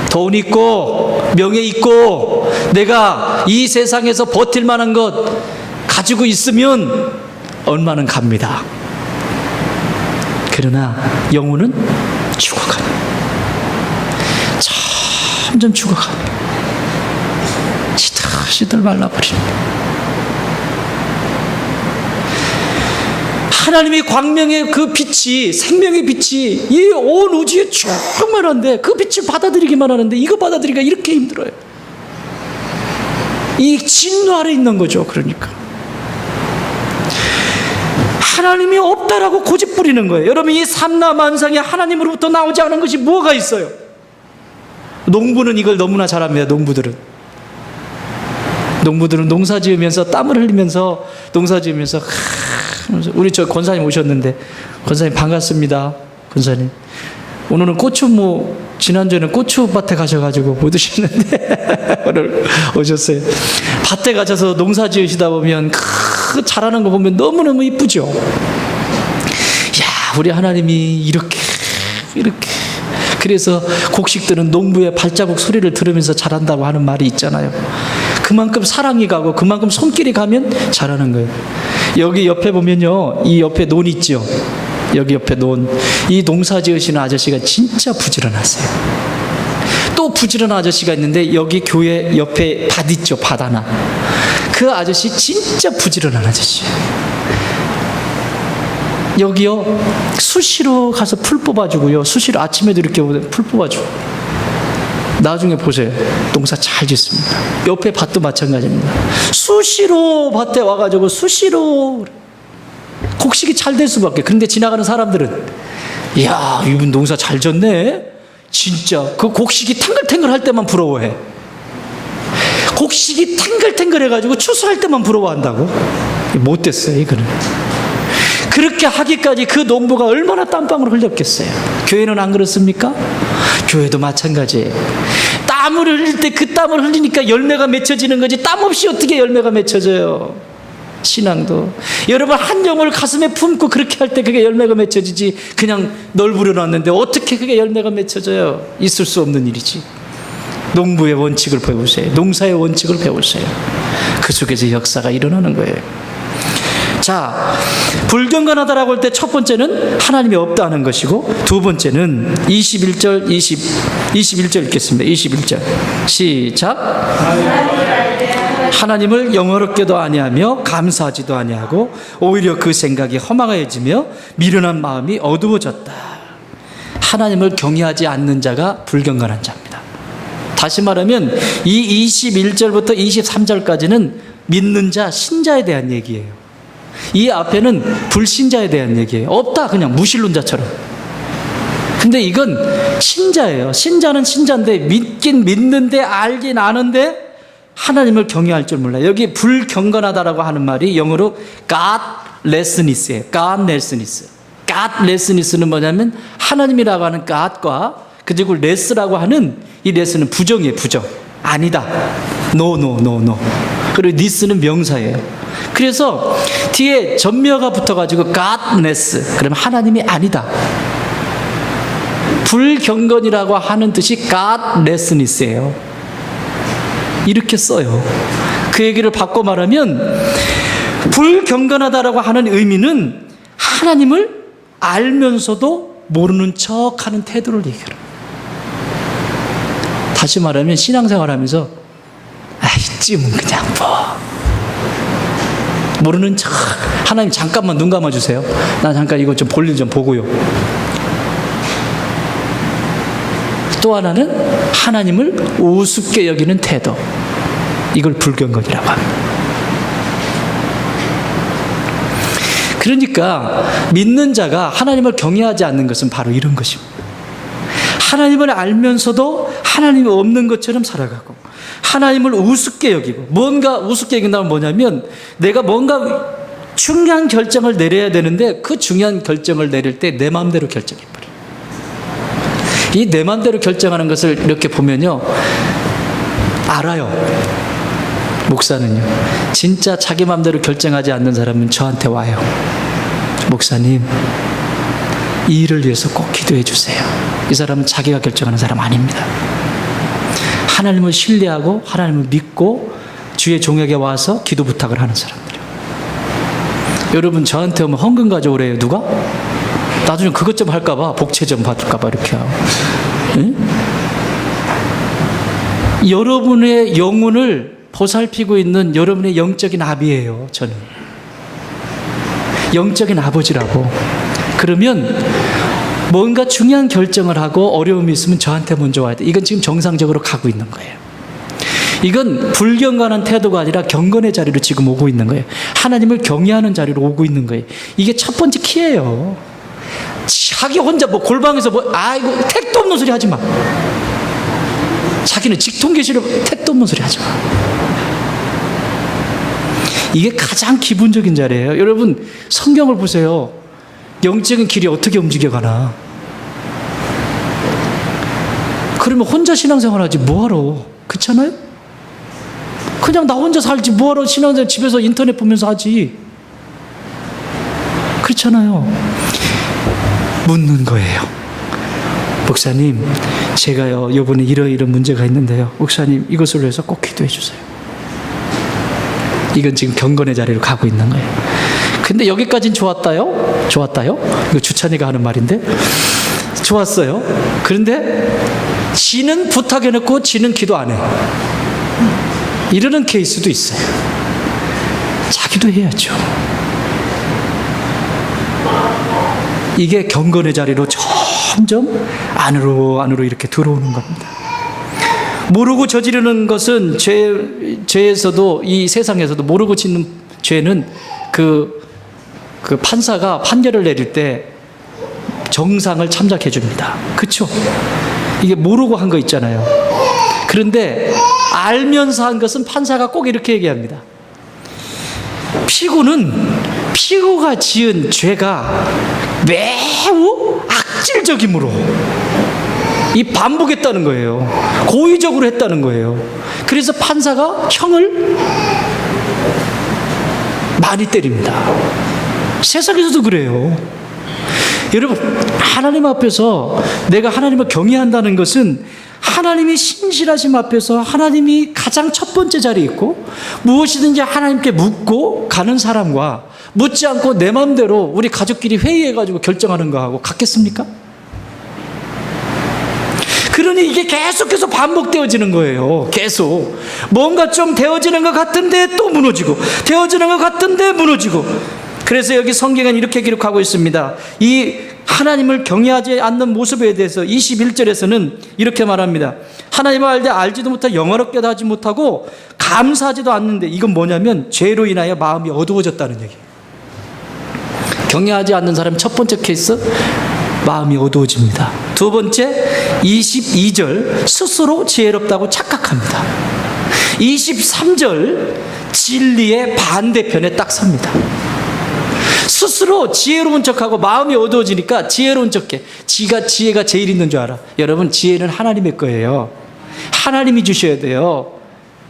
돈 있고 명예 있고 내가 이 세상에서 버틸 만한 것 가지고 있으면 얼마는 갑니다. 그러나 영혼은 죽어가요. 점점 죽어가요. 시들시들 말라버립니다. 하나님의 광명의 그 빛이, 생명의 빛이 이 온 우주에 충만한데 그 빛을 받아들이기만 하는데 이거 받아들이기가 이렇게 힘들어요. 이 진노 아래 있는 거죠. 그러니까 하나님이 없다라고 고집 부리는 거예요. 여러분, 이 삼라만상에 하나님으로부터 나오지 않은 것이 뭐가 있어요? 농부는 이걸 너무나 잘합니다. 농부들은 농사 지으면서 땀을 흘리면서 농사 지으면서 우리 저 권사님 오셨는데, 권사님 반갑습니다. 권사님 오늘은 고추 지난주에는 고추밭에 가셔가지고 못 드셨는데 오늘 오셨어요. 밭에 가셔서 농사 지으시다 보면 자라는 거 보면 너무너무 이쁘죠. 우리 하나님이 이렇게 그래서 곡식들은 농부의 발자국 소리를 들으면서 자란다고 하는 말이 있잖아요. 그만큼 사랑이 가고 그만큼 손길이 가면 자라는 거예요. 여기 옆에 보면요, 이 옆에 논 있죠. 여기 옆에 논, 이 농사 지으시는 아저씨가 진짜 부지런하세요. 또 부지런한 아저씨가 있는데 여기 교회 옆에 밭 있죠. 밭 하나. 그 아저씨 진짜 부지런한 아저씨예요. 여기요, 수시로 가서 풀 뽑아주고요. 수시로 아침에도 이렇게 풀 뽑아주고. 나중에 보세요. 농사 잘 짓습니다. 옆에 밭도 마찬가지입니다. 수시로 밭에 와가지고 수시로 곡식이 잘 될 수밖에. 그런데 지나가는 사람들은 이야, 이분 농사 잘 졌네. 진짜 그 곡식이 탱글탱글 할 때만 부러워해. 곡식이 탱글탱글 해가지고 추수할 때만 부러워한다고? 못됐어요, 이거는. 그렇게 하기까지 그 농부가 얼마나 땀방울 흘렸겠어요. 교회는 안 그렇습니까? 교회도 마찬가지예요. 땀을 흘릴 때 그 땀을 흘리니까 열매가 맺혀지는 거지, 땀 없이 어떻게 열매가 맺혀져요? 신앙도 여러분, 한 영혼을 가슴에 품고 그렇게 할 때 그게 열매가 맺혀지지, 그냥 널브려 놨는데 어떻게 그게 열매가 맺혀져요? 있을 수 없는 일이지. 농부의 원칙을 배우세요. 농사의 원칙을 배우세요. 그 속에서 역사가 일어나는 거예요. 자, 불경건하다라고 할 때 첫 번째는 하나님이 없다는 것이고, 두 번째는 21절 읽겠습니다. 21절 시작. 하나님을 영어롭게도 아니하며 감사하지도 아니하고 오히려 그 생각이 허망해지며 미련한 마음이 어두워졌다. 하나님을 경외하지 않는 자가 불경건한 자입니다. 다시 말하면 이 21절부터 23절까지는 믿는 자, 신자에 대한 얘기예요. 이 앞에는 불신자에 대한 얘기예요. 없다, 그냥 무신론자처럼. 근데 이건 신자예요. 신자는 신자인데 믿긴 믿는데 알긴 아는데 하나님을 경외할 줄 몰라요. 여기 불경건하다라고 하는 말이 영어로 godlessness예요. godlessness는 뭐냐면 하나님이라고 하는 god과 그리고 less라고 하는 이 less는 부정이에요. 부정. 아니다. no. 그리고 this는 명사예요. 그래서 뒤에 전며가 붙어가지고 godless, 그러면 하나님이 아니다. 불경건이라고 하는 뜻이 godlessness예요. 이렇게 써요. 그 얘기를 바꿔 말하면 불경건하다라고 하는 의미는 하나님을 알면서도 모르는 척하는 태도를 얘기해요. 다시 말하면 신앙생활하면서 찜은 그냥 모르는 척. 하나님 잠깐만 눈 감아주세요. 나 잠깐 이거 좀 볼일 좀 보고요. 또 하나는 하나님을 우습게 여기는 태도. 이걸 불경건이라고 합니다. 그러니까 믿는 자가 하나님을 경외하지 않는 것은 바로 이런 것입니다. 하나님을 알면서도 하나님이 없는 것처럼 살아가고 하나님을 우습게 여기고, 뭔가 우습게 여긴다면 뭐냐면 내가 뭔가 중요한 결정을 내려야 되는데 그 중요한 결정을 내릴 때 내 마음대로 결정해버려요. 이 내 마음대로 결정하는 것을 이렇게 보면요, 알아요. 목사는요, 진짜 자기 마음대로 결정하지 않는 사람은 저한테 와요. 목사님, 이 일을 위해서 꼭 기도해 주세요. 이 사람은 자기가 결정하는 사람 아닙니다. 하나님을 신뢰하고 하나님을 믿고 주의 종에게 와서 기도 부탁을 하는 사람들이에요. 여러분, 저한테 오면 헌금 가져오래요. 누가? 나중에 그것 좀 할까봐, 복채 좀 받을까봐 이렇게 하고. 응? 여러분의 영혼을 보살피고 있는 여러분의 영적인 아비예요. 저는 영적인 아버지라고. 그러면 뭔가 중요한 결정을 하고 어려움이 있으면 저한테 먼저 와야 돼. 이건 지금 정상적으로 가고 있는 거예요. 이건 불경건한 태도가 아니라 경건의 자리로 지금 오고 있는 거예요. 하나님을 경외하는 자리로 오고 있는 거예요. 이게 첫 번째 키예요. 자기 혼자 골방에서 이거 택도 없는 소리 하지 마. 자기는 직통계시로 택도 없는 소리 하지 마. 이게 가장 기본적인 자리예요. 여러분, 성경을 보세요. 영적인 길이 어떻게 움직여가나. 그러면 혼자 신앙생활 하지 뭐하러. 그렇잖아요? 그냥 나 혼자 살지 뭐하러 신앙생활 집에서 인터넷 보면서 하지. 그렇잖아요. 묻는 거예요. 목사님, 제가요 이번에 이런 문제가 있는데요, 목사님 이것을 위해서 꼭 기도해 주세요. 이건 지금 경건의 자리로 가고 있는 거예요. 근데 여기까지는 좋았다요? 이거 주찬이가 하는 말인데 좋았어요. 그런데 지는 부탁해놓고 지는 기도 안 해. 이러는 케이스도 있어요. 자기도 해야죠. 이게 경건의 자리로 점점 안으로 이렇게 들어오는 겁니다. 모르고 저지르는 것은 죄에서도, 이 세상에서도 모르고 짓는 죄는 그 판사가 판결을 내릴 때 정상을 참작해 줍니다. 그렇죠? 이게 모르고 한 거 있잖아요. 그런데 알면서 한 것은 판사가 꼭 이렇게 얘기합니다. 피고가 지은 죄가 매우 악질적이므로 이 반복했다는 거예요. 고의적으로 했다는 거예요. 그래서 판사가 형을 많이 때립니다. 세상에서도 그래요. 여러분, 하나님 앞에서 내가 하나님을 경외한다는 것은 하나님이 신실하심 앞에서 하나님이 가장 첫 번째 자리에 있고 무엇이든지 하나님께 묻고 가는 사람과 묻지 않고 내 마음대로 우리 가족끼리 회의해가지고 결정하는 거하고 같겠습니까? 그러니 이게 계속해서 반복되어지는 거예요. 계속 뭔가 좀 되어지는 것 같은데 또 무너지고, 되어지는 것 같은데 무너지고. 그래서 여기 성경은 이렇게 기록하고 있습니다. 이 하나님을 경외하지 않는 모습에 대해서 21절에서는 이렇게 말합니다. 하나님을 알되 알지도 못하고 영화롭게도 하지 못하고 감사하지도 않는데, 이건 뭐냐면 죄로 인하여 마음이 어두워졌다는 얘기예요. 경외하지 않는 사람 첫 번째 케이스, 마음이 어두워집니다. 두 번째, 22절 스스로 지혜롭다고 착각합니다. 23절 진리의 반대편에 딱 섭니다. 스스로 지혜로운 척하고 마음이 어두워지니까 지혜로운 척해. 지혜가 제일 있는 줄 알아. 여러분, 지혜는 하나님의 거예요. 하나님이 주셔야 돼요.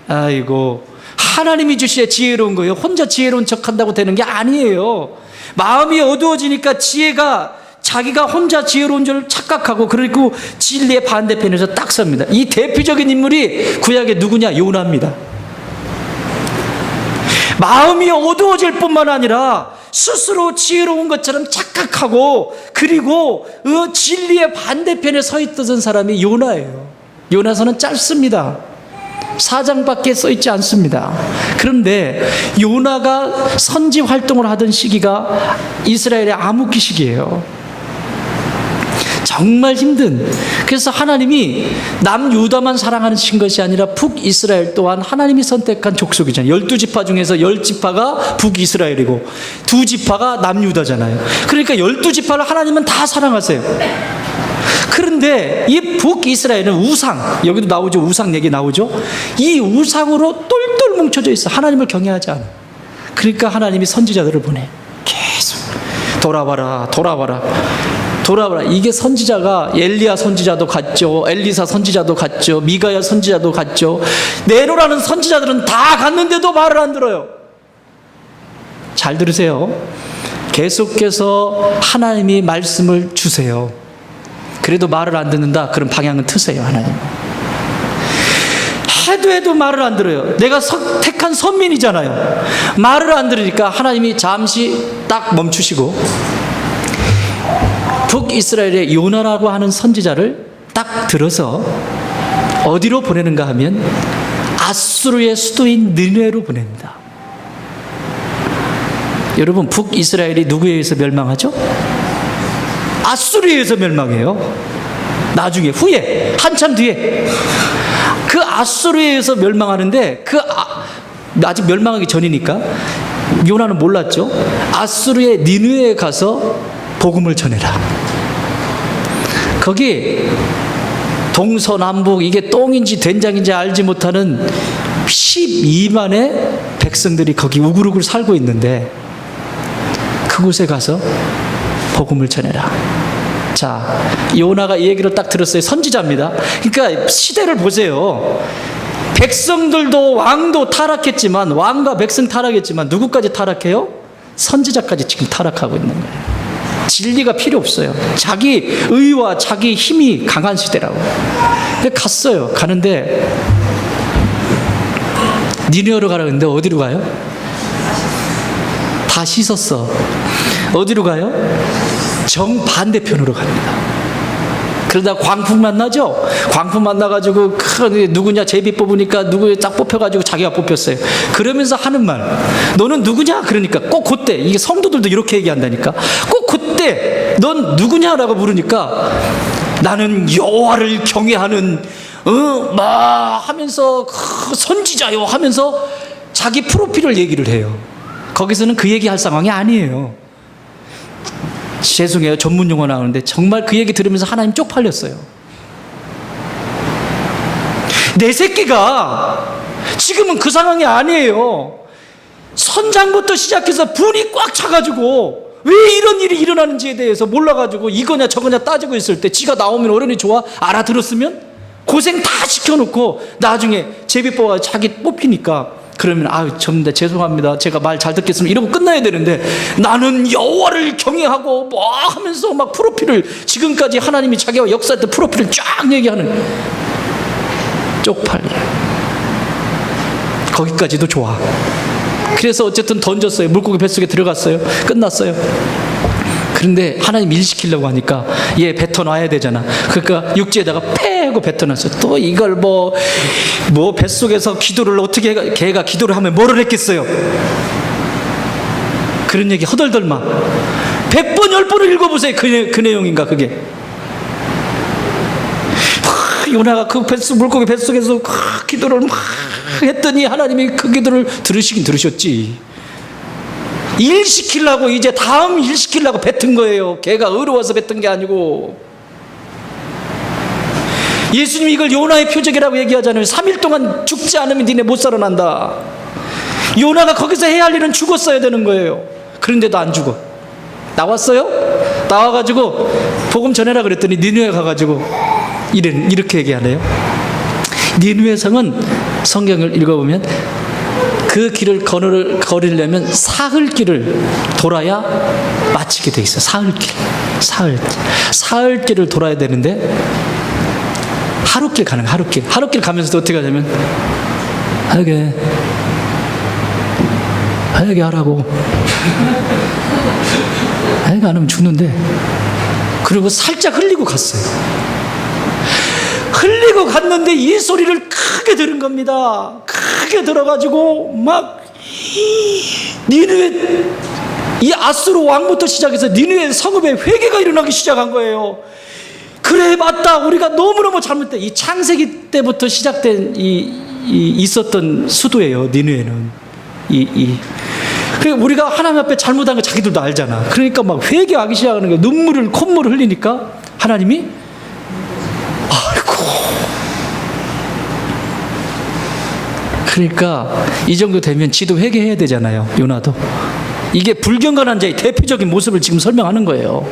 아이고, 하나님이 주셔야 지혜로운 거예요. 혼자 지혜로운 척한다고 되는 게 아니에요. 마음이 어두워지니까 지혜가 자기가 혼자 지혜로운 줄 착각하고 그리고 진리의 반대편에서 딱 섭니다. 이 대표적인 인물이 구약의 누구냐? 요나입니다. 마음이 어두워질 뿐만 아니라 스스로 지혜로운 것처럼 착각하고 그리고 진리의 반대편에 서 있던 사람이 요나예요. 요나서는 짧습니다. 4장밖에 써 있지 않습니다. 그런데 요나가 선지 활동을 하던 시기가 이스라엘의 암흑기 시기예요. 정말 힘든. 그래서 하나님이 남유다만 사랑하신 것이 아니라 북이스라엘 또한 하나님이 선택한 족속이잖아요. 12지파 중에서 10지파가 북이스라엘이고 2지파가 남유다잖아요. 그러니까 12지파를 하나님은 다 사랑하세요. 그런데 이 북이스라엘은 우상, 여기도 나오죠. 우상 얘기 나오죠. 이 우상으로 똘똘 뭉쳐져 있어. 하나님을 경외하지 않아. 그러니까 하나님이 선지자들을 보내. 계속 돌아봐라, 돌아봐라, 돌아봐라. 이게 선지자가 엘리야 선지자도 갔죠. 엘리사 선지자도 갔죠. 미가야 선지자도 갔죠. 내노라는 선지자들은 다 갔는데도 말을 안 들어요. 잘 들으세요. 계속해서 하나님이 말씀을 주세요. 그래도 말을 안 듣는다. 그럼 방향은 트세요. 하나님. 해도 말을 안 들어요. 내가 택한 선민이잖아요. 말을 안 들으니까 하나님이 잠시 딱 멈추시고 북이스라엘의 요나라고 하는 선지자를 딱 들어서 어디로 보내는가 하면 아수르의 수도인 느네로 보냅니다. 여러분, 북이스라엘이 누구에 의해서 멸망하죠? 아수르에 의해서 멸망해요. 나중에, 후에, 한참 뒤에 그 아수르에 의해서 멸망하는데 아직 멸망하기 전이니까 요나는 몰랐죠. 아수르의 니느웨에 가서 복음을 전해라. 거기 동서남북 이게 똥인지 된장인지 알지 못하는 12만의 백성들이 거기 우글우글 살고 있는데 그곳에 가서 복음을 전해라. 자, 요나가 이 얘기를 딱 들었어요. 선지자입니다. 그러니까 시대를 보세요. 백성들도 왕도 타락했지만, 왕과 백성 타락했지만 누구까지 타락해요? 선지자까지 지금 타락하고 있는 거예요. 진리가 필요 없어요. 자기 의와 자기 힘이 강한 시대라고. 근데 갔어요. 가는데 니느웨로 가라고 했는데 어디로 가요? 다 씻었어. 어디로 가요? 정반대편으로 갑니다. 그러다 광풍 만나죠? 광풍 만나가지고 누구냐 제비 뽑으니까 누구 딱 뽑혀가지고 자기가 뽑혔어요. 그러면서 하는 말, 너는 누구냐? 그러니까 꼭 그때, 이게 성도들도 이렇게 얘기한다니까, 꼭 그때 넌 누구냐라고 물으니까 나는 여호와를 경외하는 막 하면서 선지자요 하면서 자기 프로필을 얘기를 해요. 거기서는 그 얘기 할 상황이 아니에요. 죄송해요. 전문 용어 나오는데 정말 그 얘기 들으면서 하나님 쪽팔렸어요. 내 새끼가 지금은 그 상황이 아니에요. 선장부터 시작해서 분이 꽉 차가지고 왜 이런 일이 일어나는지에 대해서 몰라가지고 이거냐 저거냐 따지고 있을 때 지가 나오면 어른이 좋아? 알아들었으면? 고생 다 시켜놓고 나중에 제비 뽑아 자기 뽑히니까 그러면 전데 죄송합니다. 제가 말 잘 듣겠습니다. 이러고 끝나야 되는데 나는 여호와를 경외하고 뭐 하면서 막 프로필을 지금까지 하나님이 자기와 역사했던 프로필을 쫙 얘기하는 쪽팔려. 거기까지도 좋아. 그래서 어쨌든 던졌어요. 물고기 뱃속에 들어갔어요. 끝났어요. 그런데 하나님 일 시키려고 하니까 얘 뱉어놔야 되잖아. 그러니까 육지에다가 패고 뱉어놨어요. 또 이걸 뭐 뱃속에서 기도를 어떻게 걔가 기도를 하면 뭐를 했겠어요. 그런 얘기 허덜덜마 100번 10번을 읽어보세요. 그 내용인가 그게. 요나가 그 물고기 뱃속에서 기도를 막 했더니 하나님이 그 기도를 들으시긴 들으셨지. 일 시키려고 이제 다음 일 시키려고 뱉은 거예요. 걔가 의로워서 뱉은 게 아니고. 예수님이 이걸 요나의 표적이라고 얘기하잖아요. 3일 동안 죽지 않으면 니네 못 살아난다. 요나가 거기서 해야 할 일은 죽었어야 되는 거예요. 그런데도 안 죽어. 나왔어요? 나와가지고 복음 전해라 그랬더니 니느웨 가가지고 이렇게 얘기하네요. 니느웨 성은 성경을 읽어보면 그 길을 걸으려면 사흘길을 돌아야 마치게 돼 있어. 사흘길을 돌아야 되는데 하루길 가는 거야. 하루길 가면서도 어떻게 하냐면 하게 하라고. 하게 안 하면 죽는데. 그리고 살짝 흘리고 갔어요. 흘리고 갔는데 이 소리를 크게 들은 겁니다. 크게 들어가지고 막 니느웨, 이 아수르 왕부터 시작해서 니느웨 성읍에 회개가 일어나기 시작한 거예요. 그래, 맞다, 우리가 너무너무 잘못했다. 이 창세기 때부터 시작된 있었던 수도예요, 니느웨는. 그러니까 우리가 하나님 앞에 잘못한 거 자기들도 알잖아. 그러니까 막 회개하기 시작하는 거예요. 콧물을 흘리니까 하나님이 그러니까 이 정도 되면 지도 회개해야 되잖아요, 요나도. 이게 불경건한 자의 대표적인 모습을 지금 설명하는 거예요.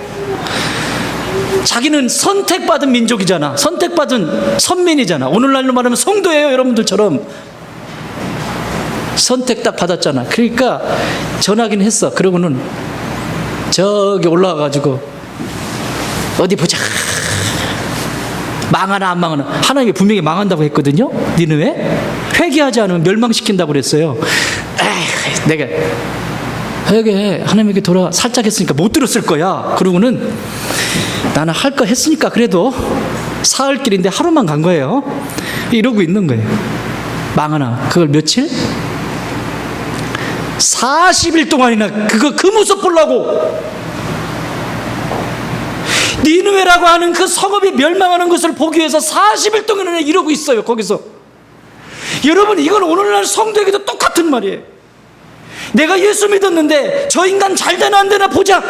자기는 선택받은 민족이잖아. 선택받은 선민이잖아. 오늘날로 말하면 성도예요, 여러분들처럼. 선택 딱 받았잖아. 그러니까 전하긴 했어. 그러고는 저기 올라가가지고 어디 보자. 망하나 안 망하나. 하나님이 분명히 망한다고 했거든요, 니느웨. 회개하지 않으면 멸망시킨다고 그랬어요. 내가 회개해, 하나님에게 돌아, 살짝 했으니까 못 들었을 거야. 그러고는 나는 할 거 했으니까 그래도 사흘길인데 하루만 간 거예요. 이러고 있는 거예요. 망하나. 그걸 며칠? 40일 동안이나 그 모습 보려고. 니느웨라고 하는 그 성읍이 멸망하는 것을 보기 위해서 40일 동안이나 이러고 있어요, 거기서. 여러분, 이건 오늘날 성도에게도 똑같은 말이에요. 내가 예수 믿었는데 저 인간 잘 되나 안 되나 보자.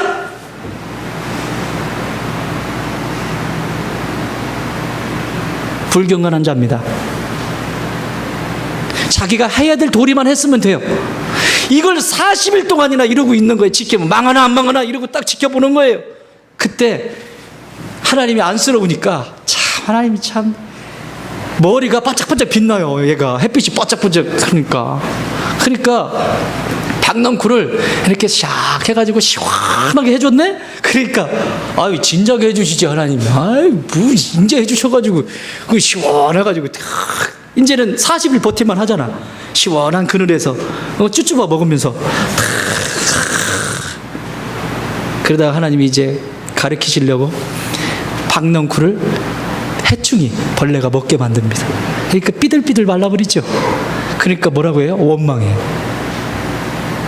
불경건한 자입니다. 자기가 해야 될 도리만 했으면 돼요. 이걸 40일 동안이나 이러고 있는 거예요. 지켜보면 망하나 안 망하나 이러고 딱 지켜보는 거예요. 그때 하나님이 안쓰러우니까 참, 하나님이 참 머리가 반짝반짝 빛나요. 얘가 햇빛이 반짝반짝. 그러니까 박넝쿨을 이렇게 샥 해가지고 시원하게 해줬네. 그러니까 아유, 진작에 해주시지 하나님이. 아유, 뭐 이제 해주셔가지고 그 시원해가지고 이제는 40일 버틸만 하잖아. 시원한 그늘에서 쭈쭈바 먹으면서. 그러다가 하나님이 이제 가르치시려고 박넝쿨을 해충이, 벌레가 먹게 만듭니다. 그러니까 삐들삐들 말라버리죠. 그러니까 뭐라고 해요? 원망해요.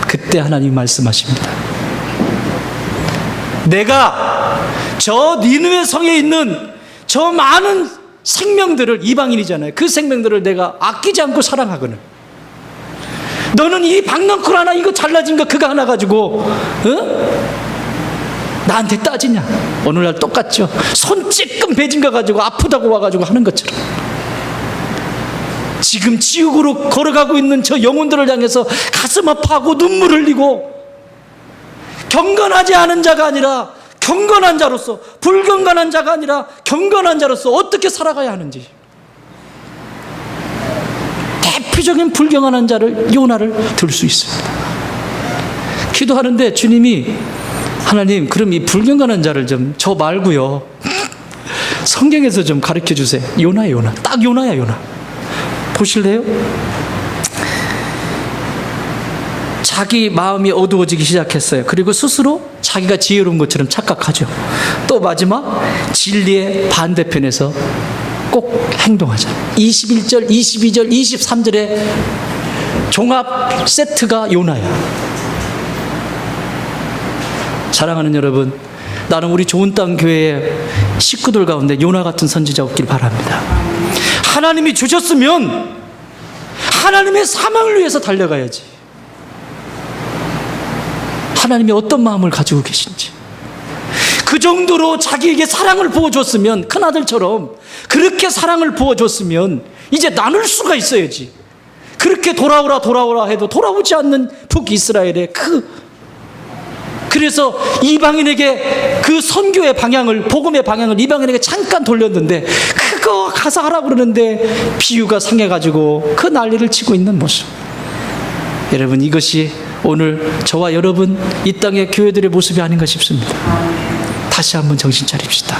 그때 하나님이 말씀하십니다. 내가 저 니느웨 성에 있는 저 많은 생명들을, 이방인이잖아요, 그 생명들을 내가 아끼지 않고 사랑하거든. 너는 이 박넝쿨 하나, 이거 잘라진 거 그거 하나 가지고 나한테 따지냐? 오늘날 똑같죠. 손 찔끔 베진 거 가지고 아프다고 와가지고 하는 것처럼. 지금 지옥으로 걸어가고 있는 저 영혼들을 향해서 가슴 아파하고 눈물 흘리고, 경건하지 않은 자가 아니라 경건한 자로서, 불경건한 자가 아니라 경건한 자로서 어떻게 살아가야 하는지. 대표적인 불경건한 자를, 요나를 들 수 있습니다. 기도하는데 주님이, 하나님, 그럼 이 불경건한 자를 좀 저 말고요, 성경에서 좀 가르쳐 주세요. 요나. 딱 요나야, 요나. 보실래요? 자기 마음이 어두워지기 시작했어요. 그리고 스스로 자기가 지혜로운 것처럼 착각하죠. 또 마지막, 진리의 반대편에서 꼭 행동하자. 21절, 22절, 23절의 종합 세트가 요나야. 사랑하는 여러분, 나는 우리 좋은 땅 교회의 식구들 가운데 요나 같은 선지자 없길 바랍니다. 하나님이 주셨으면 하나님의 사명을 위해서 달려가야지. 하나님이 어떤 마음을 가지고 계신지, 그 정도로 자기에게 사랑을 부어줬으면, 큰아들처럼 그렇게 사랑을 부어줬으면 이제 나눌 수가 있어야지. 그렇게 돌아오라 해도 돌아오지 않는 북이스라엘의 그래서 이방인에게 그 선교의 방향을, 복음의 방향을 이방인에게 잠깐 돌렸는데, 그거 가서 하라고 그러는데 비유가 상해가지고 그 난리를 치고 있는 모습. 여러분, 이것이 오늘 저와 여러분 이 땅의 교회들의 모습이 아닌가 싶습니다. 다시 한번 정신 차립시다.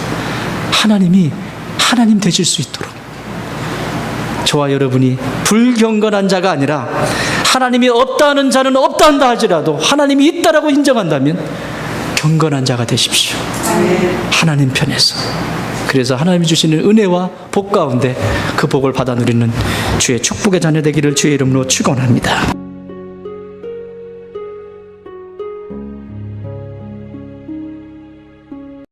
하나님이 하나님 되실 수 있도록 저와 여러분이 불경건한 자가 아니라 하나님이 없다 하는 자는 없다 한다 할지라도 하나님이 있다라고 인정한다면 경건한 자가 되십시오. 하나님 편에서. 그래서 하나님이 주시는 은혜와 복 가운데 그 복을 받아 누리는 주의 축복의 자녀 되기를 주의 이름으로 축원합니다.